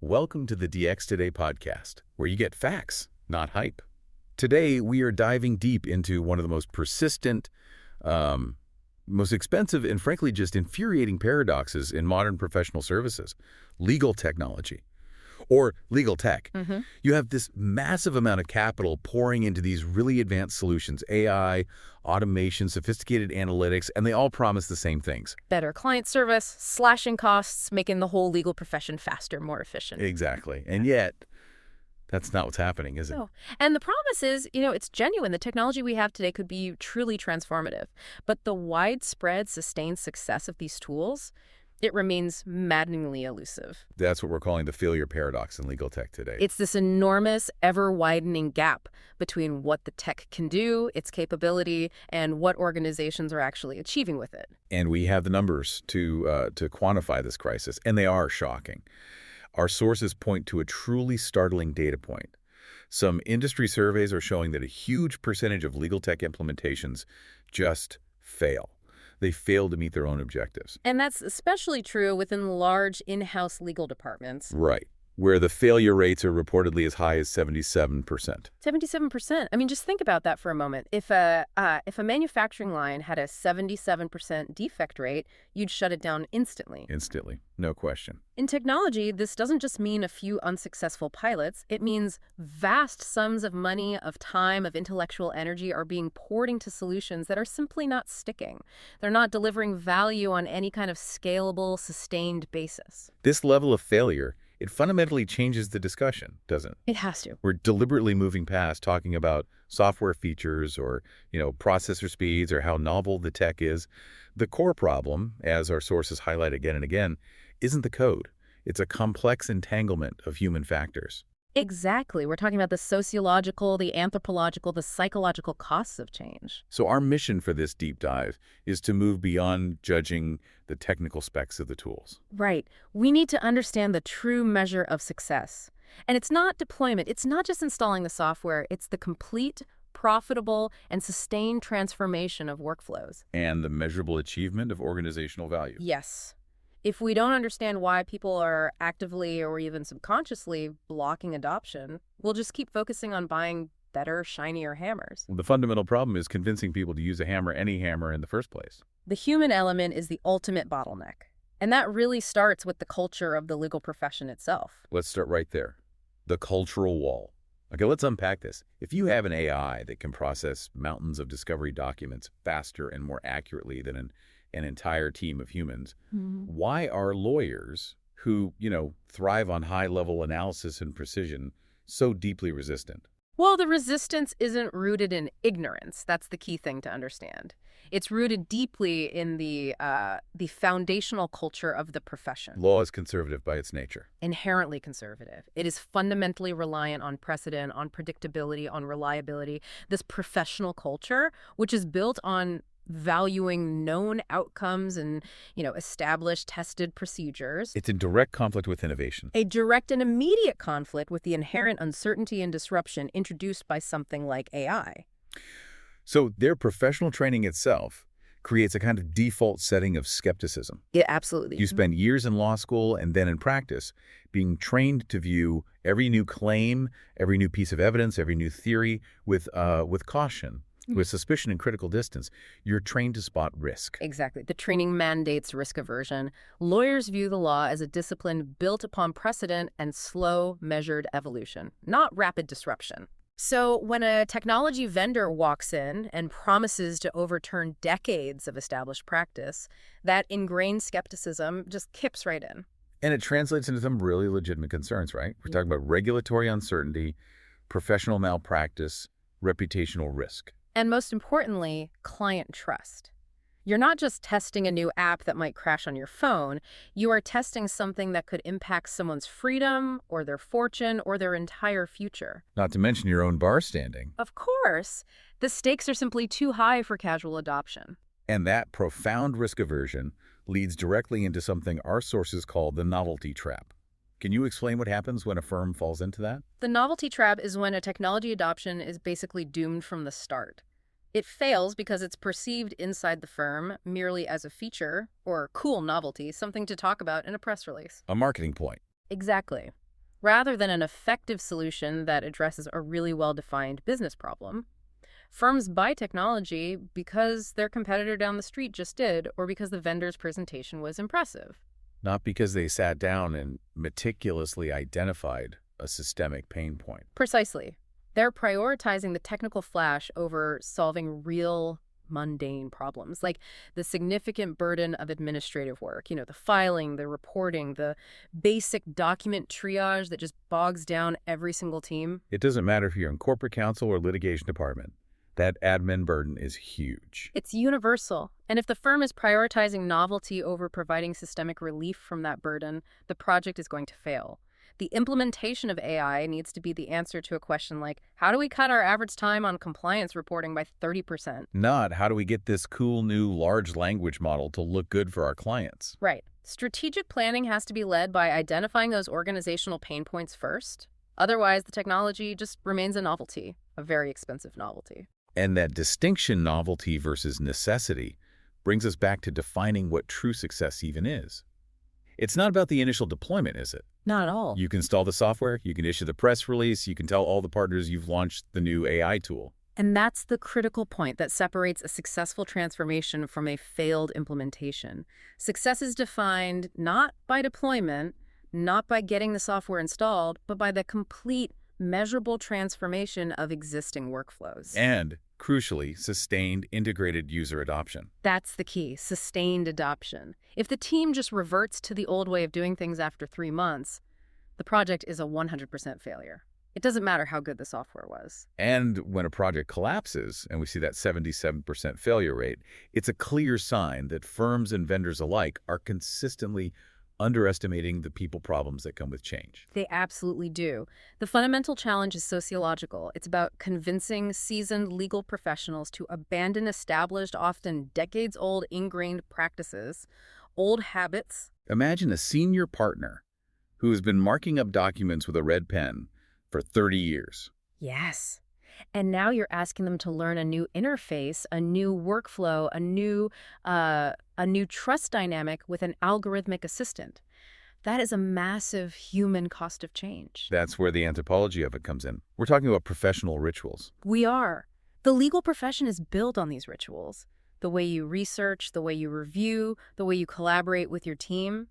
Welcome to the DX Today podcast, where you get facts, not hype. Today, we are diving deep into one of the most persistent, most expensive, and frankly just infuriating paradoxes in modern professional services, legal technology, or legal tech. You have this massive amount of capital pouring into these really advanced solutions, AI, automation, sophisticated analytics, and they all promise the same things. Better client service, slashing costs, making the whole legal profession faster, more efficient. Exactly. And yet, that's not what's happening, is it? No. And the promise is, it's genuine. The technology we have today could be truly transformative. But the widespread, sustained success of these tools, it remains maddeningly elusive. That's what we're calling the failure paradox in legal tech today. It's this enormous, ever-widening gap between what the tech can do, its capability, and what organizations are actually achieving with it. And we have the numbers to quantify this crisis, and they are shocking. Our sources point to a truly startling data point. Some industry surveys are showing that a huge percentage of legal tech implementations just fail. They fail to meet their own objectives. And that's especially true within large in-house legal departments. Right, where the failure rates are reportedly as high as 77%. 77%. I mean, just think about that for a moment. If a manufacturing line had a 77% defect rate, you'd shut it down instantly. Instantly, no question. In technology, this doesn't just mean a few unsuccessful pilots. It means vast sums of money, of time, of intellectual energy are being poured into solutions that are simply not sticking. They're not delivering value on any kind of scalable, sustained basis. This level of failure, it fundamentally changes the discussion, doesn't it? It has to. We're deliberately moving past talking about software features or, processor speeds or how novel the tech is. The core problem, as our sources highlight again and again, isn't the code. It's a complex entanglement of human factors. Exactly. We're talking about the sociological, the anthropological, the psychological costs of change. So our mission for this deep dive is to move beyond judging the technical specs of the tools. Right. We need to understand the true measure of success. And it's not deployment. It's not just installing the software. It's the complete, profitable, and sustained transformation of workflows. And the measurable achievement of organizational value. Yes. If we don't understand why people are actively or even subconsciously blocking adoption, we'll just keep focusing on buying better, shinier hammers. The fundamental problem is convincing people to use a hammer, any hammer, in the first place. The human element is the ultimate bottleneck. And that really starts with the culture of the legal profession itself. Let's start right there. The cultural wall. Okay, let's unpack this. If you have an AI that can process mountains of discovery documents faster and more accurately than an entire team of humans, why are lawyers who, thrive on high-level analysis and precision so deeply resistant? Well, the resistance isn't rooted in ignorance. That's the key thing to understand. It's rooted deeply in the foundational culture of the profession. Law is conservative by its nature. Inherently conservative. It is fundamentally reliant on precedent, on predictability, on reliability. This professional culture, which is built on valuing known outcomes and, established, tested procedures. It's in direct conflict with innovation. A direct and immediate conflict with the inherent uncertainty and disruption introduced by something like AI. So their professional training itself creates a kind of default setting of skepticism. Yeah, absolutely. You spend years in law school and then in practice being trained to view every new claim, every new piece of evidence, every new theory with caution. With suspicion and critical distance. You're trained to spot risk. Exactly. The training mandates risk aversion. Lawyers view the law as a discipline built upon precedent and slow, measured evolution, not rapid disruption. So when a technology vendor walks in and promises to overturn decades of established practice, that ingrained skepticism just kips right in. And it translates into some really legitimate concerns, right? We're talking about regulatory uncertainty, professional malpractice, reputational risk. And most importantly, client trust. You're not just testing a new app that might crash on your phone. You are testing something that could impact someone's freedom or their fortune or their entire future. Not to mention your own bar standing. Of course. The stakes are simply too high for casual adoption. And that profound risk aversion leads directly into something our sources call the novelty trap. Can you explain what happens when a firm falls into that? The novelty trap is when a technology adoption is basically doomed from the start. It fails because it's perceived inside the firm merely as a feature or cool novelty, something to talk about in a press release. A marketing point. Exactly. rather than an effective solution that addresses a really well-defined business problem. Firms buy technology because their competitor down the street just did, or because the vendor's presentation was impressive. Not because they sat down and meticulously identified a systemic pain point. Precisely. They're prioritizing the technical flash over solving real mundane problems, like the significant burden of administrative work, the filing, the reporting, the basic document triage that just bogs down every single team. It doesn't matter if you're in corporate counsel or litigation department. That admin burden is huge. It's universal. And if the firm is prioritizing novelty over providing systemic relief from that burden, the project is going to fail. The implementation of AI needs to be the answer to a question like, how do we cut our average time on compliance reporting by 30%? Not, how do we get this cool new large language model to look good for our clients? Right. Strategic planning has to be led by identifying those organizational pain points first. Otherwise, the technology just remains a novelty, a very expensive novelty. And that distinction, novelty versus necessity, brings us back to defining what true success even is. It's not about the initial deployment, is it? Not at all. You can install the software, you can issue the press release, you can tell all the partners you've launched the new AI tool. And that's the critical point that separates a successful transformation from a failed implementation. Success is defined not by deployment, not by getting the software installed, but by the complete, measurable transformation of existing workflows. And, crucially, sustained integrated user adoption. That's the key, sustained adoption. If the team just reverts to the old way of doing things after 3 months, the project is a 100% failure. It doesn't matter how good the software was. And when a project collapses, and we see that 77% failure rate, it's a clear sign that firms and vendors alike are consistently underestimating the people problems that come with change. They absolutely do. The fundamental challenge is sociological. It's about convincing seasoned legal professionals to abandon established, often decades-old ingrained practices, old habits. Imagine a senior partner who has been marking up documents with a red pen for 30 years. Yes. And now you're asking them to learn a new interface, a new workflow, a new trust dynamic with an algorithmic assistant. That is a massive human cost of change. That's where the anthropology of it comes in. We're talking about professional rituals. We are. The legal profession is built on these rituals. The way you research, the way you review, the way you collaborate with your team.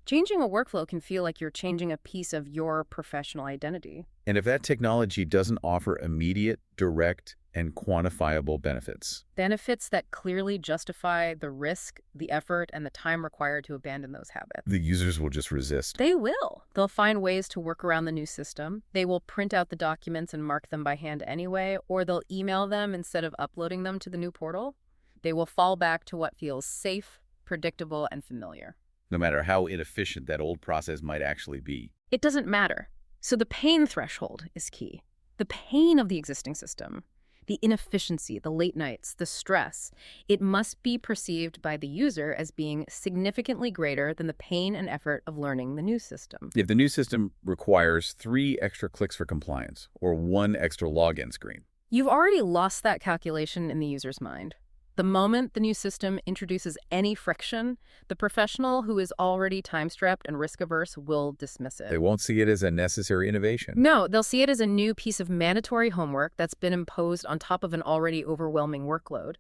Changing a workflow can feel like you're changing a piece of your professional identity. And if that technology doesn't offer immediate, direct, and quantifiable benefits. Benefits that clearly justify the risk, the effort, and the time required to abandon those habits. The users will just resist. They will. They'll find ways to work around the new system. They will print out the documents and mark them by hand anyway, or they'll email them instead of uploading them to the new portal. They will fall back to what feels safe, predictable, and familiar. No matter how inefficient that old process might actually be. It doesn't matter. So the pain threshold is key. The pain of the existing system, the inefficiency, the late nights, the stress, it must be perceived by the user as being significantly greater than the pain and effort of learning the new system. If the new system requires 3 extra clicks for compliance or 1 extra login screen, you've already lost that calculation in the user's mind. The moment the new system introduces any friction, the professional who is already time-strapped and risk-averse will dismiss it. they won't see it as a necessary innovation. No, they'll see it as a new piece of mandatory homework that's been imposed on top of an already overwhelming workload,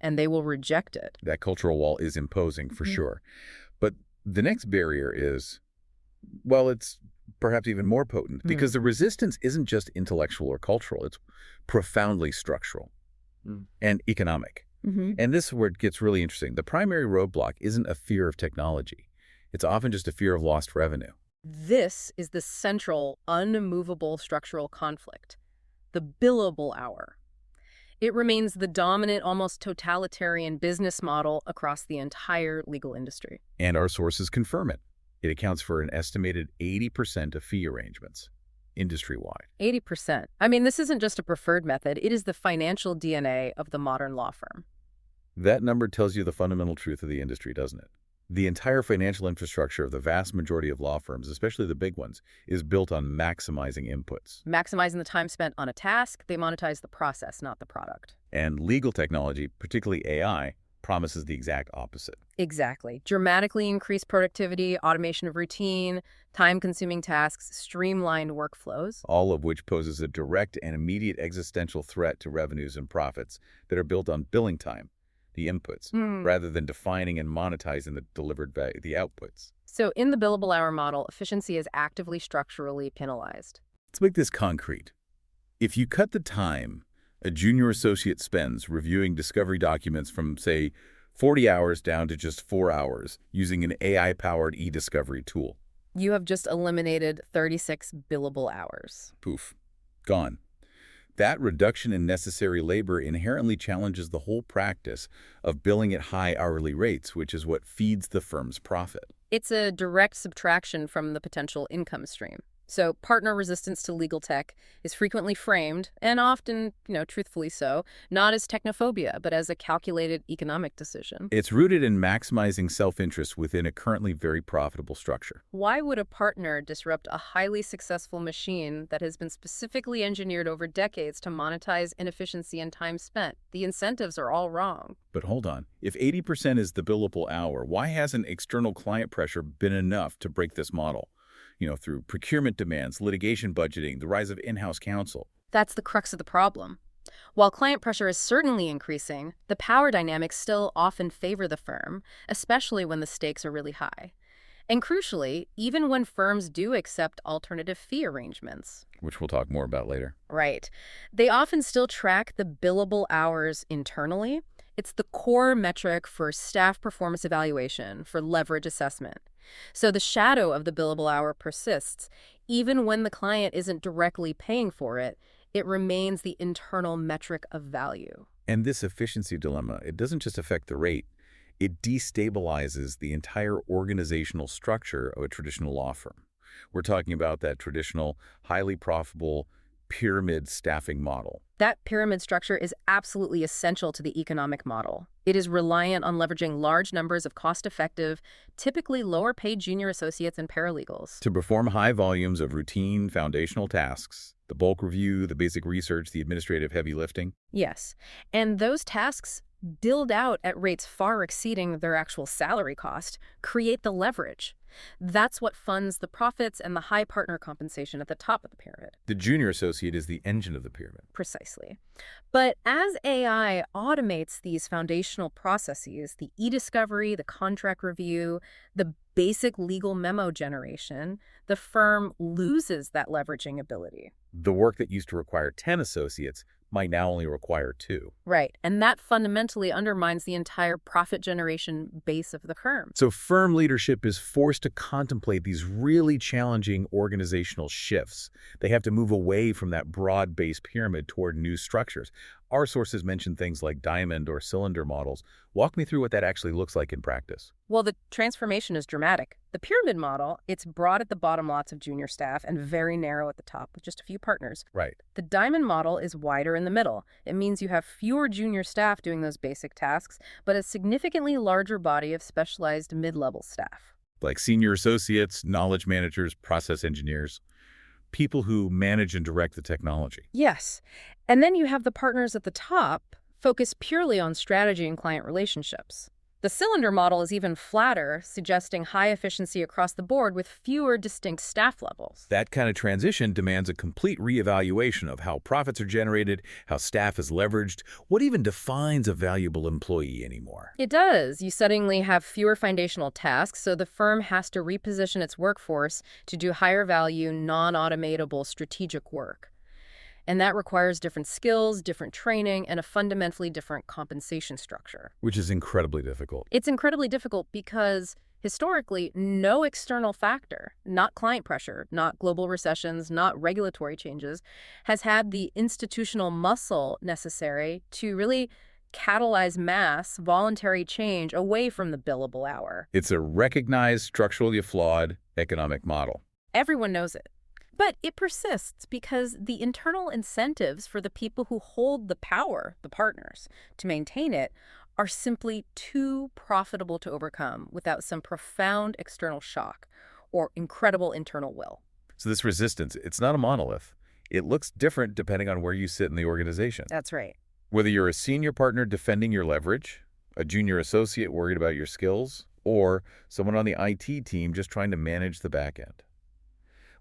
and they will reject it. That cultural wall is imposing for sure. But the next barrier is, well, it's perhaps even more potent because the resistance isn't just intellectual or cultural, it's profoundly structural and economic. And this is where it gets really interesting. The primary roadblock isn't a fear of technology. It's often just a fear of lost revenue. This is the central, unmovable structural conflict, the billable hour. It remains the dominant, almost totalitarian business model across the entire legal industry. And our sources confirm it. It accounts for an estimated 80% of fee arrangements, industry-wide. 80%. I mean, this isn't just a preferred method. It is the financial DNA of the modern law firm. That number tells you the fundamental truth of the industry, doesn't it? The entire financial infrastructure of the vast majority of law firms, especially the big ones, is built on maximizing inputs. Maximizing the time spent on a task, they monetize the process, not the product. And legal technology, particularly AI, promises the exact opposite. Exactly. Dramatically increased productivity, automation of routine, time-consuming tasks, streamlined workflows. All of which poses a direct and immediate existential threat to revenues and profits that are built on billing time, the inputs, rather than defining and monetizing the delivered value, the outputs. So in the billable hour model, efficiency is actively structurally penalized. Let's make this concrete. If you cut the time a junior associate spends reviewing discovery documents from, say, 40 hours down to just 4 hours using an AI-powered e-discovery tool, You have just eliminated 36 billable hours. poof, gone. That reduction in necessary labor inherently challenges the whole practice of billing at high hourly rates, which is what feeds the firm's profit. It's a direct subtraction from the potential income stream. So partner resistance to legal tech is frequently framed, and often, truthfully so, not as technophobia, but as a calculated economic decision. It's rooted in maximizing self-interest within a currently very profitable structure. Why would a partner disrupt a highly successful machine that has been specifically engineered over decades to monetize inefficiency and time spent? The incentives are all wrong. But hold on. If 80% is the billable hour, why hasn't external client pressure been enough to break this model? Through procurement demands, litigation budgeting, the rise of in-house counsel. That's the crux of the problem. While client pressure is certainly increasing, the power dynamics still often favor the firm, especially when the stakes are really high. And crucially, even when firms do accept alternative fee arrangements. Which we'll talk more about later. Right. They often still track the billable hours internally. It's the core metric for staff performance evaluation, for leverage assessment. So the shadow of the billable hour persists. Even when the client isn't directly paying for it, it remains the internal metric of value. And this efficiency dilemma, it doesn't just affect the rate. It destabilizes the entire organizational structure of a traditional law firm. We're talking about that traditional, highly profitable pyramid staffing model. That pyramid structure is absolutely essential to the economic model. It is reliant on leveraging large numbers of cost-effective, typically lower-paid junior associates and paralegals. To perform high volumes of routine foundational tasks, the bulk review, the basic research, the administrative heavy lifting. Yes, and those tasks, billed out at rates far exceeding their actual salary cost, create the leverage. That's what funds the profits and the high partner compensation at the top of the pyramid. The junior associate is the engine of the pyramid. Precisely. But as AI automates these foundational processes, the e-discovery, the contract review, the basic legal memo generation, the firm loses that leveraging ability. The work that used to require 10 associates might now only require 2. Right, and that fundamentally undermines the entire profit generation base of the firm. So firm leadership is forced to contemplate these really challenging organizational shifts. They have to move away from that broad-based pyramid toward new structures. Our sources mention things like diamond or cylinder models. Walk me through what that actually looks like in practice. Well, the transformation is dramatic. The pyramid model, it's broad at the bottom, lots of junior staff, and very narrow at the top with just a few partners. Right. The diamond model is wider in the middle. It means you have fewer junior staff doing those basic tasks, but a significantly larger body of specialized mid-level staff. Like senior associates, knowledge managers, process engineers, people who manage and direct the technology. Yes. And then you have the partners at the top focused purely on strategy and client relationships. The cylinder model is even flatter, suggesting high efficiency across the board with fewer distinct staff levels. That kind of transition demands a complete reevaluation of how profits are generated, how staff is leveraged, what even defines a valuable employee anymore. It does. You suddenly have fewer foundational tasks, so the firm has to reposition its workforce to do higher value, non-automatable strategic work. And that requires different skills, different training, and a fundamentally different compensation structure. Which is incredibly difficult. It's incredibly difficult because, historically, no external factor, not client pressure, not global recessions, not regulatory changes, has had the institutional muscle necessary to really catalyze mass, voluntary change away from the billable hour. It's a recognized, structurally flawed economic model. Everyone knows it. But it persists because the internal incentives for the people who hold the power, the partners, to maintain it are simply too profitable to overcome without some profound external shock or incredible internal will. So this resistance, it's not a monolith. It looks different depending on where you sit in the organization. That's right. Whether you're a senior partner defending your leverage, A junior associate worried about your skills, or someone on the IT team just trying to manage the back end.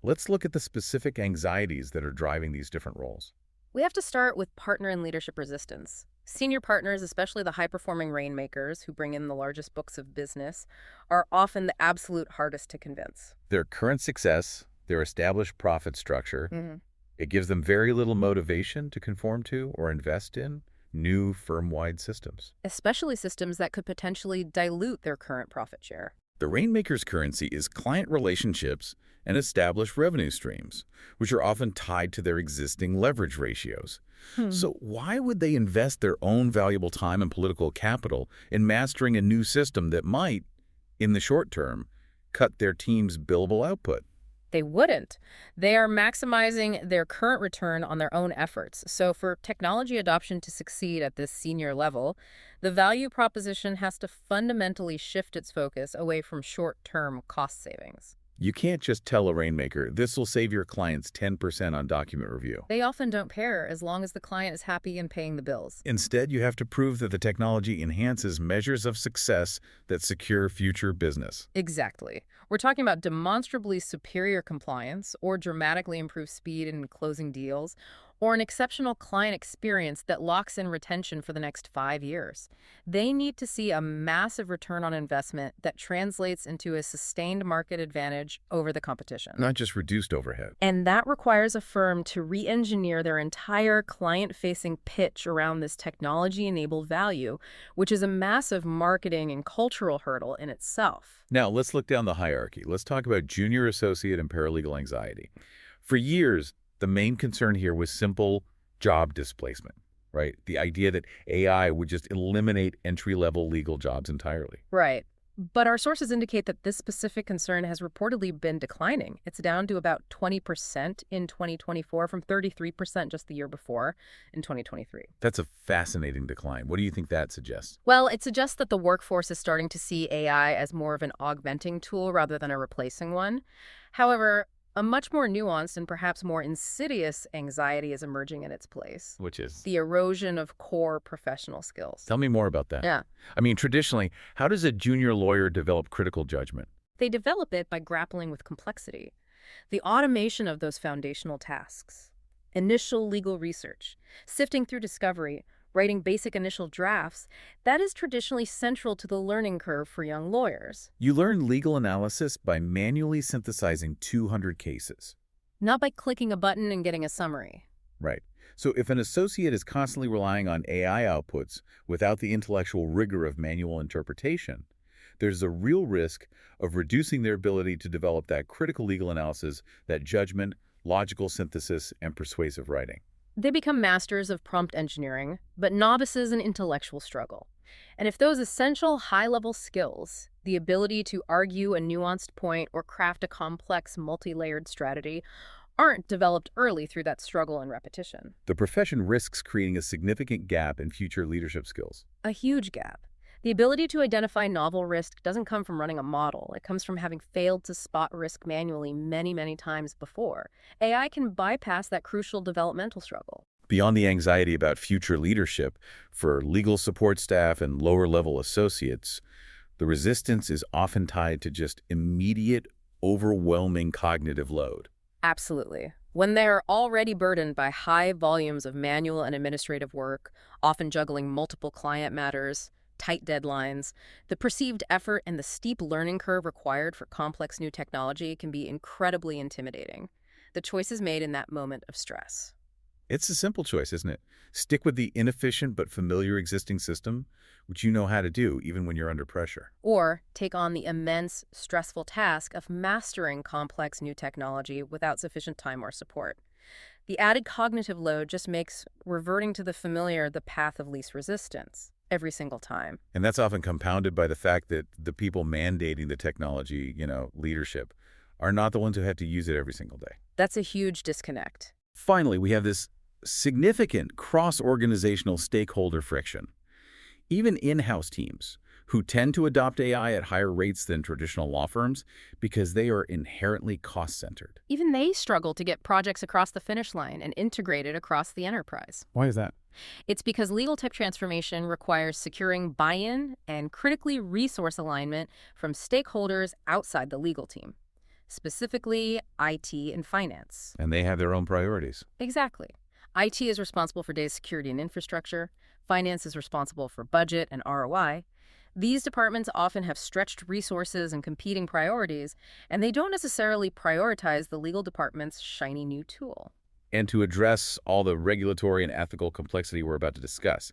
Let's look at the specific anxieties that are driving these different roles. We have to start with partner and leadership resistance. Senior partners, especially the high-performing rainmakers who bring in the largest books of business, are often the absolute hardest to convince. Their current success, their established profit structure, Mhm. it gives them very little motivation to conform to or invest in new firm-wide systems. Especially systems that could potentially dilute their current profit share. The rainmaker's currency is client relationships and established revenue streams, which are often tied to their existing leverage ratios. So why would they invest their own valuable time and political capital in mastering a new system that might, in the short term, cut their team's billable output? They wouldn't. They are maximizing their current return on their own efforts. So for technology adoption to succeed at this senior level, the value proposition has to fundamentally shift its focus away from short-term cost savings. You can't just tell a rainmaker, this will save your clients 10% on document review. They often don't care as long as the client is happy and paying the bills. Instead, you have to prove that the technology enhances measures of success that secure future business. Exactly. We're talking about demonstrably superior compliance or dramatically improved speed in closing deals, or an exceptional client experience that locks in retention for the next 5 years. They need to see a massive return on investment that translates into a sustained market advantage over the competition. Not just reduced overhead. And that requires a firm to re-engineer their entire client-facing pitch around this technology-enabled value, which is a massive marketing and cultural hurdle in itself. Now, let's look down the hierarchy. Let's talk about junior associate and paralegal anxiety. For years, the main concern here was simple job displacement, right? The idea that AI would just eliminate entry-level legal jobs entirely. Right. But our sources indicate that this specific concern has reportedly been declining. It's down to about 20% in 2024 from 33% just the year before in 2023. That's a fascinating decline. What do you think that suggests? Well, it suggests that the workforce is starting to see AI as more of an augmenting tool rather than a replacing one. However, a much more nuanced and perhaps more insidious anxiety is emerging in its place. Which is? The erosion of core professional skills. Tell me more about that. Yeah. I mean, traditionally, how does a junior lawyer develop critical judgment? They develop it by grappling with complexity, the automation of those foundational tasks, initial legal research, sifting through discovery, writing basic initial drafts. That is traditionally central to the learning curve for young lawyers. You learn legal analysis by manually synthesizing 200 cases. Not by clicking a button and getting a summary. Right. So if an associate is constantly relying on AI outputs without the intellectual rigor of manual interpretation, there's a real risk of reducing their ability to develop that critical legal analysis, that judgment, logical synthesis, and persuasive writing. They become masters of prompt engineering, but novices in intellectual struggle. And if those essential high-level skills, the ability to argue a nuanced point or craft a complex, multi-layered strategy, aren't developed early through that struggle and repetition, the profession risks creating a significant gap in future leadership skills. a huge gap. The ability to identify novel risk doesn't come from running a model. It comes from having failed to spot risk manually many, many times before. AI can bypass that crucial developmental struggle. Beyond the anxiety about future leadership, for legal support staff and lower-level associates, the resistance is often tied to just immediate, overwhelming cognitive load. Absolutely. When they're already burdened by high volumes of manual and administrative work, often juggling multiple client matters, tight deadlines, the perceived effort and the steep learning curve required for complex new technology can be incredibly intimidating. The choice is made in that moment of stress. It's a simple choice, isn't it? Stick with the inefficient but familiar existing system, which you know how to do even when you're under pressure. Or take on the immense, stressful task of mastering complex new technology without sufficient time or support. The added cognitive load just makes reverting to the familiar the path of least resistance every single time. And that's often compounded by the fact that the people mandating the technology, leadership, are not the ones who have to use it every single day. That's a huge disconnect. Finally, we have this significant cross-organizational stakeholder friction. Even in-house teams, who tend to adopt AI at higher rates than traditional law firms because they are inherently cost-centered. Even they struggle to get projects across the finish line and integrated across the enterprise. Why is that? It's because legal tech transformation requires securing buy-in and critically resource alignment from stakeholders outside the legal team, specifically IT and finance. And they have their own priorities. Exactly. IT is responsible for data security and infrastructure. Finance is responsible for budget and ROI. These departments often have stretched resources and competing priorities, and they don't necessarily prioritize the legal department's shiny new tool. And to address all the regulatory and ethical complexity we're about to discuss,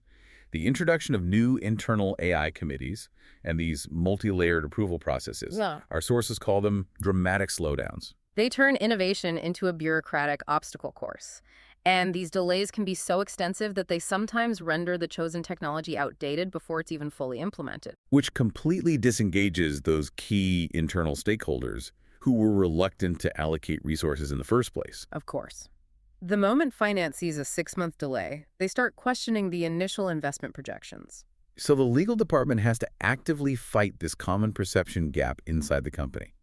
the introduction of new internal AI committees and these multi-layered approval processes, our sources call them dramatic slowdowns. They turn innovation into a bureaucratic obstacle course. And these delays can be so extensive that they sometimes render the chosen technology outdated before it's even fully implemented. Which completely disengages those key internal stakeholders who were reluctant to allocate resources in the first place. Of course. The moment finance sees a 6-month delay, they start questioning the initial investment projections. So the legal department has to actively fight this common perception gap inside the company.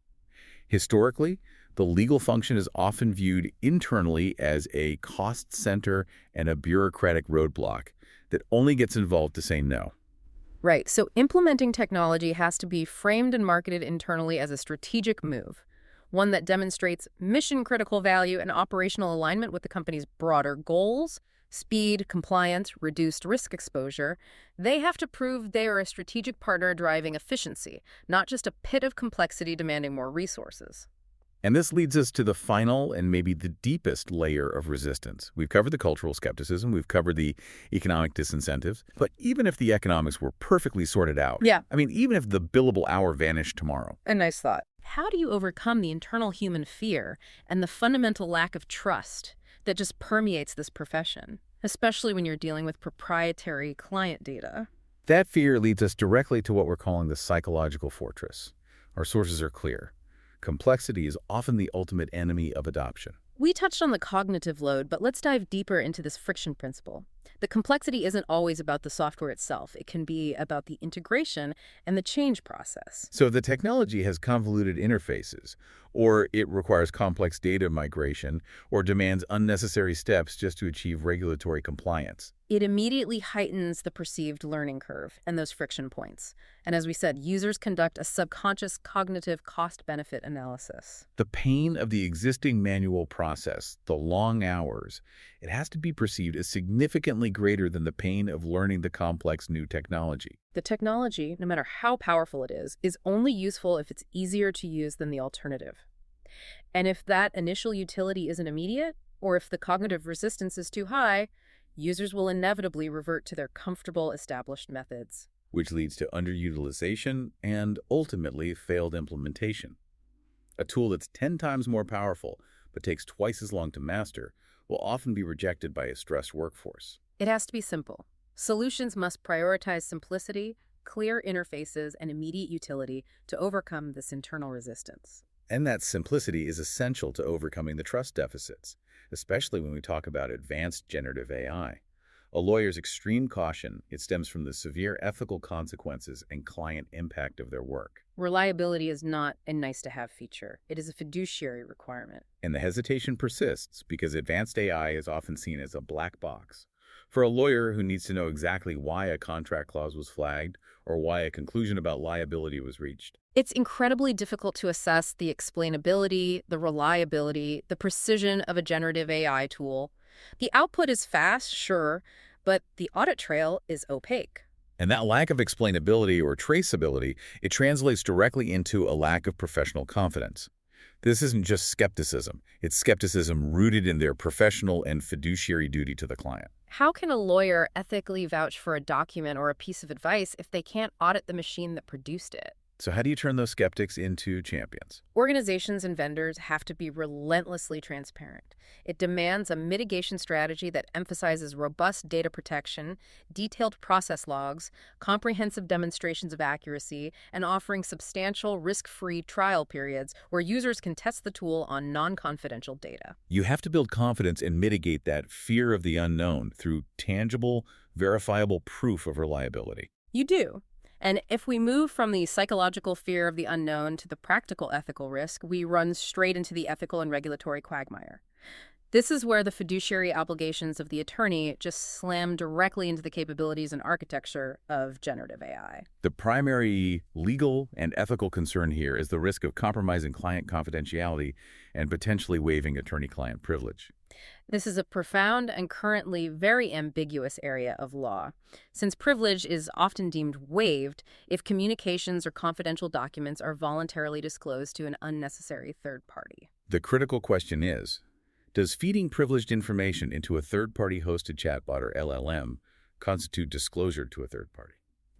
Historically, the legal function is often viewed internally as a cost center and a bureaucratic roadblock that only gets involved to say no. Right, so implementing technology has to be framed and marketed internally as a strategic move, one that demonstrates mission-critical value and operational alignment with the company's broader goals, speed, compliance, reduced risk exposure. They have to prove they are a strategic partner driving efficiency, not just a pit of complexity demanding more resources. And this leads us to the final and maybe the deepest layer of resistance. We've covered the cultural skepticism, we've covered the economic disincentives, but even if the economics were perfectly sorted out, even if the billable hour vanished tomorrow. A nice thought. How do you overcome the internal human fear and the fundamental lack of trust that just permeates this profession, especially when you're dealing with proprietary client data? That fear leads us directly to what we're calling the psychological fortress. Our sources are clear. Complexity is often the ultimate enemy of adoption. We touched on the cognitive load, but let's dive deeper into this friction principle. The complexity isn't always about the software itself. It can be about the integration and the change process. So if the technology has convoluted interfaces, or it requires complex data migration, or demands unnecessary steps just to achieve regulatory compliance, it immediately heightens the perceived learning curve and those friction points. And as we said, users conduct a subconscious cognitive cost-benefit analysis. the pain of the existing manual process, the long hours, it has to be perceived as significantly greater than the pain of learning the complex new technology. The technology, no matter how powerful it is only useful if it's easier to use than the alternative. And if that initial utility isn't immediate, or if the cognitive resistance is too high, users will inevitably revert to their comfortable established methods. Which leads to underutilization and ultimately failed implementation. A tool that's 10 times more powerful but takes twice as long to master will often be rejected by a stressed workforce. It has to be simple. Solutions must prioritize simplicity, clear interfaces, and immediate utility to overcome this internal resistance. And that simplicity is essential to overcoming the trust deficits, especially when we talk about advanced generative AI. A lawyer's extreme caution, it stems from the severe ethical consequences and client impact of their work. Reliability is not a nice-to-have feature. It is a fiduciary requirement. And the hesitation persists because advanced AI is often seen as a black box. For a lawyer who needs to know exactly why a contract clause was flagged or why a conclusion about liability was reached, It's incredibly difficult to assess the explainability, the reliability, the precision of a generative AI tool. The output is fast, sure, but the audit trail is opaque. and that lack of explainability or traceability, it translates directly into a lack of professional confidence. This isn't just skepticism. It's skepticism rooted in their professional and fiduciary duty to the client. How can a lawyer ethically vouch for a document or a piece of advice if they can't audit the machine that produced it? So how do you turn those skeptics into champions? Organizations and vendors have to be relentlessly transparent. It demands a mitigation strategy that emphasizes robust data protection, detailed process logs, comprehensive demonstrations of accuracy, and offering substantial risk-free trial periods where users can test the tool on non-confidential data. You have to build confidence and mitigate that fear of the unknown through tangible, verifiable proof of reliability. You do. And if we move from the psychological fear of the unknown to the practical ethical risk, we run straight into the ethical and regulatory quagmire. This is where the fiduciary obligations of the attorney just slam directly into the capabilities and architecture of generative AI. The primary legal and ethical concern here is the risk of compromising client confidentiality and potentially waiving attorney-client privilege. This is a profound and currently very ambiguous area of law, since privilege is often deemed waived if communications or confidential documents are voluntarily disclosed to an unnecessary third party. The critical question is, does feeding privileged information into a third-party hosted chatbot or LLM constitute disclosure to a third party?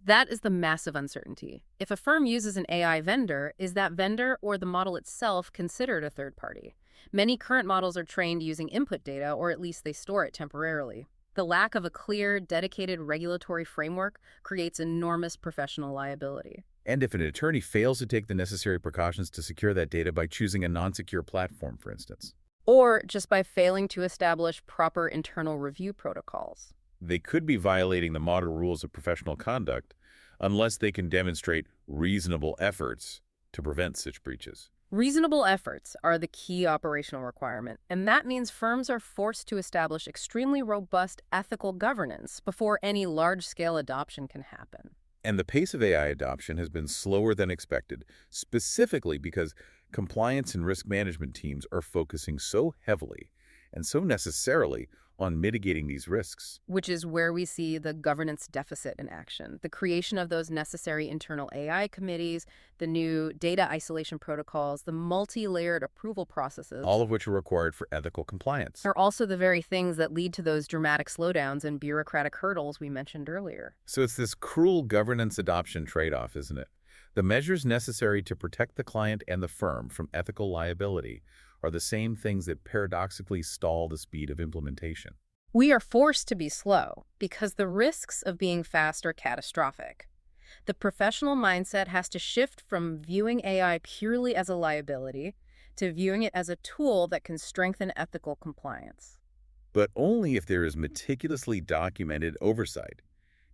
That is the massive uncertainty. If a firm uses an AI vendor, is that vendor or the model itself considered a third party? Many current models are trained using input data, or at least they store it temporarily. The lack of a clear, dedicated regulatory framework creates enormous professional liability. And if an attorney fails to take the necessary precautions to secure that data by choosing a non-secure platform, for instance, Or just by failing to establish proper internal review protocols. they could be violating the model rules of professional conduct unless they can demonstrate reasonable efforts to prevent such breaches. Reasonable efforts are the key operational requirement, and that means firms are forced to establish extremely robust ethical governance before any large-scale adoption can happen. And the pace of AI adoption has been slower than expected, specifically because compliance and risk management teams are focusing so heavily and so necessarily on mitigating these risks. Which is where we see the governance deficit in action. The creation of those necessary internal AI committees, the new data isolation protocols, the multi-layered approval processes, All of which are required for ethical compliance. are also the very things that lead to those dramatic slowdowns and bureaucratic hurdles we mentioned earlier. So it's this cruel governance adoption trade-off, isn't it? The measures necessary to protect the client and the firm from ethical liability are the same things that paradoxically stall the speed of implementation. We are forced to be slow because the risks of being fast are catastrophic. The professional mindset has to shift from viewing AI purely as a liability to viewing it as a tool that can strengthen ethical compliance. But only if there is meticulously documented oversight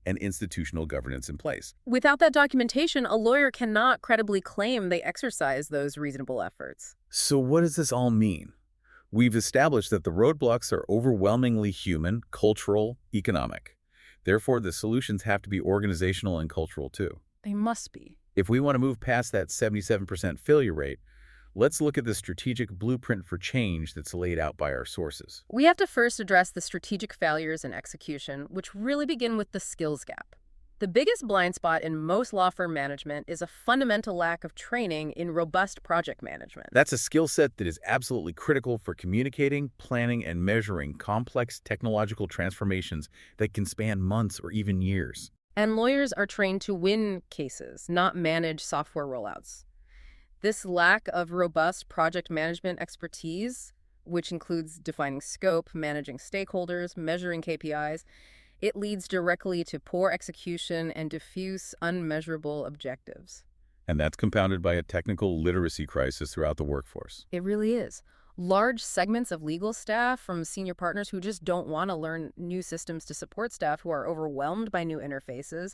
and institutional governance in place. Without that documentation, a lawyer cannot credibly claim they exercise those reasonable efforts. So what does this all mean? We've established that the roadblocks are overwhelmingly human, cultural, economic. Therefore, the solutions have to be organizational and cultural too. They must be. If we want to move past that 77% failure rate, let's look at the strategic blueprint for change that's laid out by our sources. We have to first address the strategic failures in execution, which really begin with the skills gap. The biggest blind spot in most law firm management is a fundamental lack of training in robust project management. That's a skill set that is absolutely critical for communicating, planning, and measuring complex technological transformations that can span months or even years. And lawyers are trained to win cases, not manage software rollouts. This lack of robust project management expertise, which includes defining scope, managing stakeholders, measuring KPIs, it leads directly to poor execution and diffuse, unmeasurable objectives. And that's compounded by a technical literacy crisis throughout the workforce. It really is. Large segments of legal staff, from senior partners who just don't want to learn new systems, to support staff who are overwhelmed by new interfaces,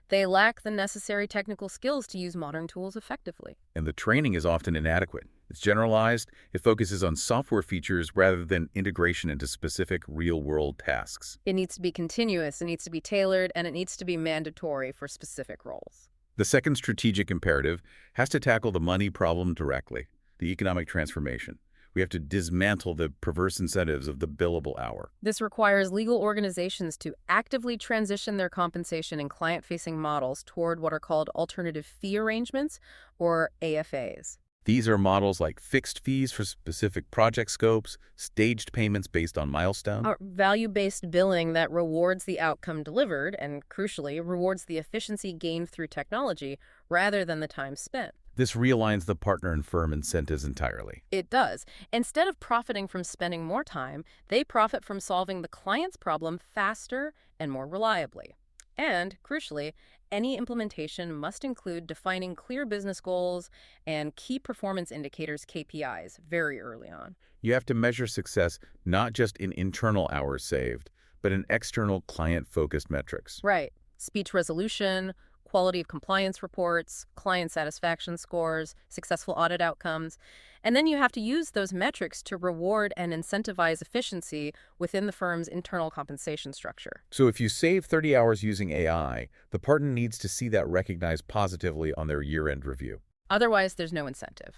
they lack the necessary technical skills to use modern tools effectively. And the training is often inadequate. It's generalized, it focuses on software features rather than integration into specific real-world tasks. It needs to be continuous, it needs to be tailored, and it needs to be mandatory for specific roles. The second strategic imperative has to tackle the money problem directly, the economic transformation. We have to dismantle the perverse incentives of the billable hour. This requires legal organizations to actively transition their compensation and client-facing models toward what are called alternative fee arrangements, or AFAs. These are models like fixed fees for specific project scopes, staged payments based on milestones, Or value-based billing that rewards the outcome delivered and, crucially, rewards the efficiency gained through technology rather than the time spent. This realigns the partner and firm incentives entirely. It does. Instead of profiting from spending more time, they profit from solving the client's problem faster and more reliably. And, crucially, any implementation must include defining clear business goals and key performance indicators, KPIs, very early on. You have to measure success not just in internal hours saved, but in external client-focused metrics. Right. Speech resolution, quality of compliance reports, client satisfaction scores, successful audit outcomes. And then you have to use those metrics to reward and incentivize efficiency within the firm's internal compensation structure. So if you save 30 hours using AI, the partner needs to see that recognized positively on their year-end review. Otherwise, there's no incentive.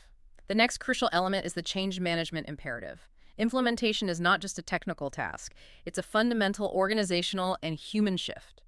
The next crucial element is the change management imperative. Implementation is not just a technical task. It's a fundamental organizational and human shift.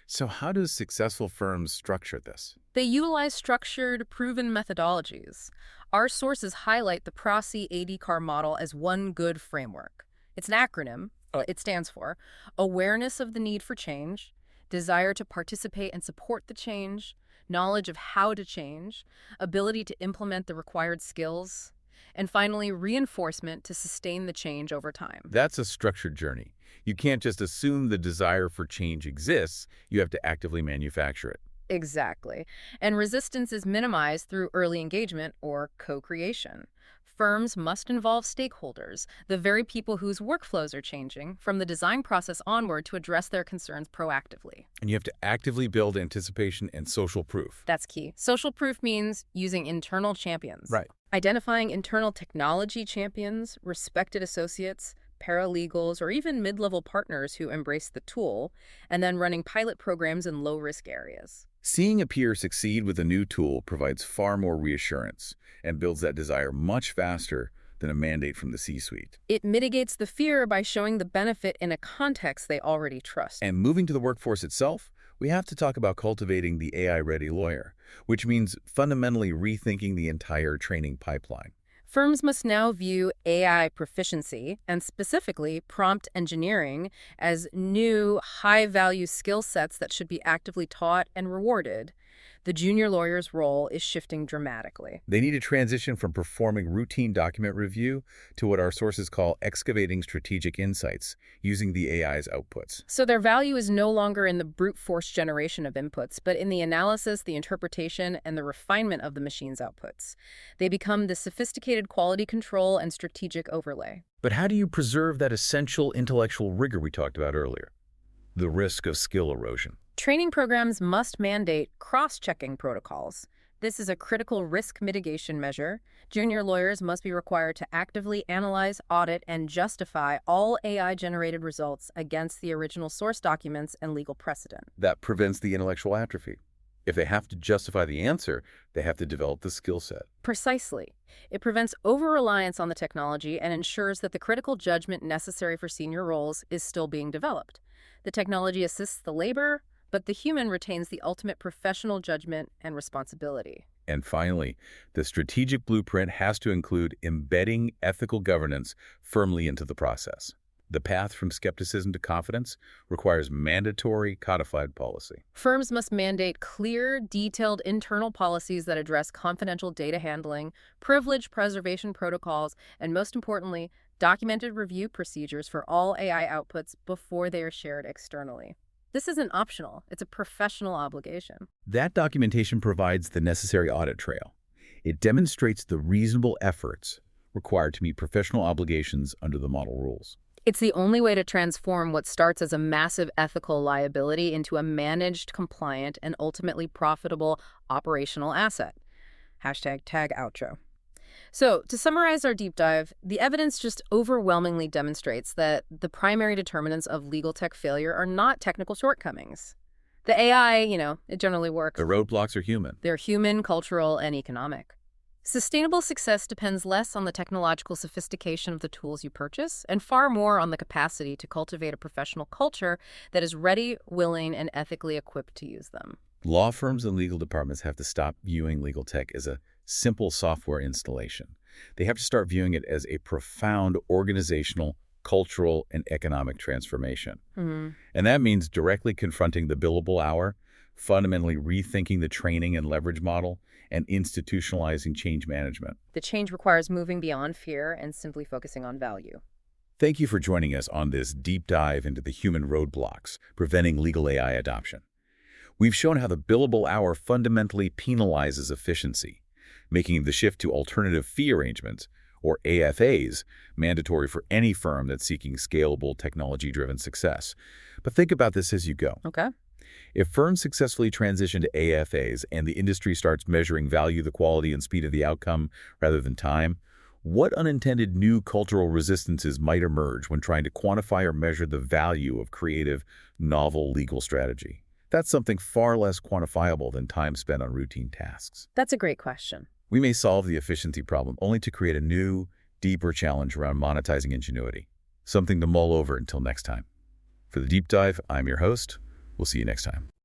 So how do successful firms structure this? They utilize structured, proven methodologies. Our sources highlight the PROCE-AD-CAR model as one good framework. It's an acronym. It stands for awareness of the need for change, desire to participate and support the change, knowledge of how to change, ability to implement the required skills, and finally, reinforcement to sustain the change over time. That's a structured journey. You can't just assume the desire for change exists. You have to actively manufacture it. Exactly. And resistance is minimized through early engagement or co-creation. Firms must involve stakeholders, the very people whose workflows are changing, from the design process onward to address their concerns proactively. And you have to actively build anticipation and social proof. That's key. Social proof means using internal champions. Right. Identifying internal technology champions, respected associates, paralegals, or even mid-level partners who embrace the tool, and then running pilot programs in low-risk areas. Seeing a peer succeed with a new tool provides far more reassurance and builds that desire much faster than a mandate from the C-suite. It mitigates the fear by showing the benefit in a context they already trust. And moving to the workforce itself, we have to talk about cultivating the AI-ready lawyer, which means fundamentally rethinking the entire training pipeline. Firms must now view AI proficiency, and specifically prompt engineering, as new, high-value skill sets that should be actively taught and rewarded. The junior lawyer's role is shifting dramatically. They need to transition from performing routine document review to what our sources call excavating strategic insights, using the AI's outputs. So their value is no longer in the brute force generation of inputs, but in the analysis, the interpretation, and the refinement of the machine's outputs. They become the sophisticated quality control and strategic overlay. But how do you preserve that essential intellectual rigor we talked about earlier? The risk of skill erosion. Training programs must mandate cross-checking protocols. This is a critical risk mitigation measure. Junior lawyers must be required to actively analyze, audit, and justify all AI-generated results against the original source documents and legal precedent. That prevents the intellectual atrophy. If they have to justify the answer, they have to develop the skill set. Precisely. It prevents over-reliance on the technology and ensures that the critical judgment necessary for senior roles is still being developed. The technology assists the labor, but the human retains the ultimate professional judgment and responsibility. And finally, the strategic blueprint has to include embedding ethical governance firmly into the process. The path from skepticism to confidence requires mandatory codified policy. Firms must mandate clear, detailed internal policies that address confidential data handling, privilege preservation protocols, and most importantly, documented review procedures for all AI outputs before they are shared externally. This isn't optional. It's a professional obligation. That documentation provides the necessary audit trail. It demonstrates the reasonable efforts required to meet professional obligations under the model rules. It's the only way to transform what starts as a massive ethical liability into a managed, compliant, and ultimately profitable operational asset. #tag outro. So, to summarize our deep dive, the evidence just overwhelmingly demonstrates that the primary determinants of legal tech failure are not technical shortcomings. The AI, it generally works. The roadblocks are human. They're human, cultural, and economic. Sustainable success depends less on the technological sophistication of the tools you purchase and far more on the capacity to cultivate a professional culture that is ready, willing, and ethically equipped to use them. Law firms and legal departments have to stop viewing legal tech as a simple software installation. They have to start viewing it as a profound organizational, cultural, and economic transformation. Mm-hmm. And that means directly confronting the billable hour, fundamentally rethinking the training and leverage model, and institutionalizing change management. The change requires moving beyond fear and simply focusing on value. Thank you for joining us on this deep dive into the human roadblocks preventing legal AI adoption. We've shown how the billable hour fundamentally penalizes efficiency, making the shift to alternative fee arrangements, or AFAs, mandatory for any firm that's seeking scalable, technology-driven success. But think about this as you go. Okay. If firms successfully transition to AFAs and the industry starts measuring value, the quality, and speed of the outcome rather than time, what unintended new cultural resistances might emerge when trying to quantify or measure the value of creative, novel legal strategy? That's something far less quantifiable than time spent on routine tasks. That's a great question. We may solve the efficiency problem only to create a new, deeper challenge around monetizing ingenuity. Something to mull over until next time. For the deep dive, I'm your host. We'll see you next time.